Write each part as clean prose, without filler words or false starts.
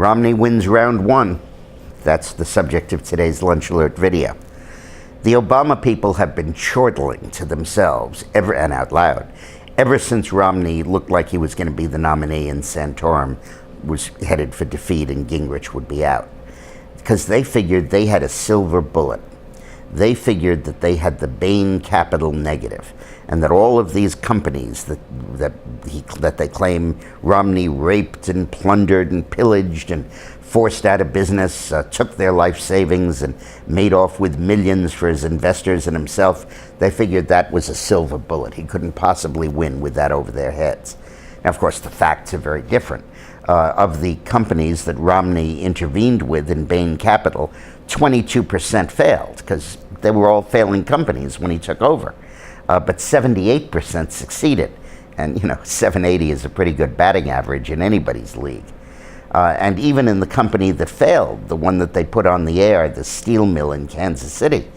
Romney wins round one. That's the subject of today's Lunch Alert video. The Obama people have been chortling to themselves, and out loud, ever since Romney looked like he was going to be the nominee and Santorum was headed for defeat and Gingrich would be out. Because they figured they had a silver bullet. They figured that they had the Bain Capital negative, and that all of these companies that they claim Romney raped and plundered and pillaged and forced out of business, took their life savings and made off with millions for his investors and himself, they figured that was a silver bullet. He couldn't possibly win with that over their heads. Now, of course, the facts are very different. Of the companies that Romney intervened with in Bain Capital, 22% failed, because they were all failing companies when he took over. But 78% succeeded. And, 780 is a pretty good batting average in anybody's league. And even in the company that failed, the one that they put on the air, the steel mill in Kansas City,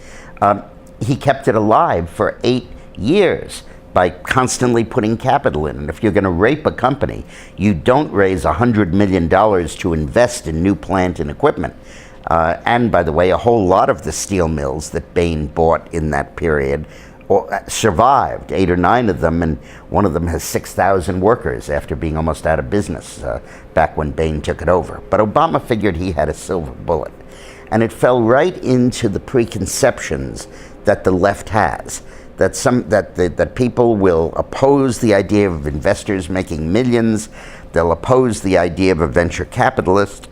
he kept it alive for 8 years by constantly putting capital in. And if you're going to rape a company, you don't raise $100 million to invest in new plant and equipment. And by the way, a whole lot of the steel mills that Bain bought in that period survived, 8 or 9 of them, and one of them has 6,000 workers after being almost out of business back when Bain took it over. But Obama figured he had a silver bullet. And it fell right into the preconceptions that the left has. That people will oppose the idea of investors making millions. They'll oppose the idea of a venture capitalist.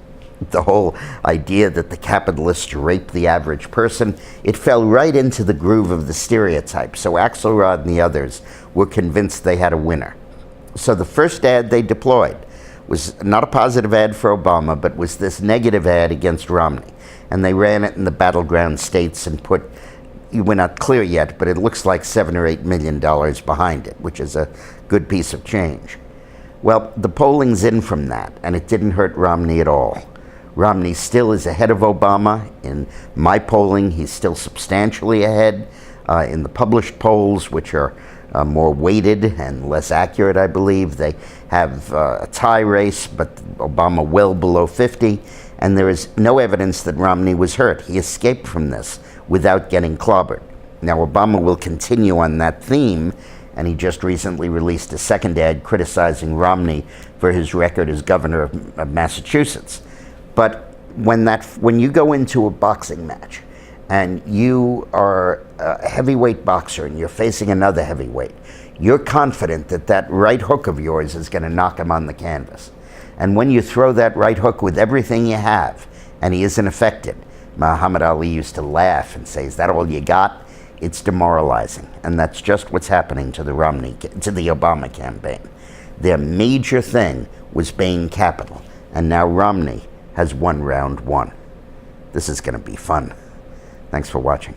The whole idea that the capitalists rape the average person. It fell right into the groove of the stereotype. So Axelrod and the others were convinced they had a winner. So the first ad they deployed was not a positive ad for Obama, but was this negative ad against Romney. And they ran it in the battleground states and put, we're not clear yet, but it looks like $7 or $8 million behind it, which is a good piece of change. Well, the polling's in from that, and it didn't hurt Romney at all. Romney still is ahead of Obama. In my polling, he's still substantially ahead. In the published polls, which are more weighted and less accurate, I believe, they have a tie race, but Obama well below 50, and there is no evidence that Romney was hurt. He escaped from this without getting clobbered. Now, Obama will continue on that theme, and he just recently released a second ad criticizing Romney for his record as governor of Massachusetts. But when you go into a boxing match and you are a heavyweight boxer and you're facing another heavyweight, you're confident that that right hook of yours is going to knock him on the canvas. And when you throw that right hook with everything you have and he isn't affected, Muhammad Ali used to laugh and say, "Is that all you got?" It's demoralizing. And that's just what's happening to the Obama campaign. Their major thing was Bain Capital, and now Romney has won round one. This is going to be fun. Thanks for watching.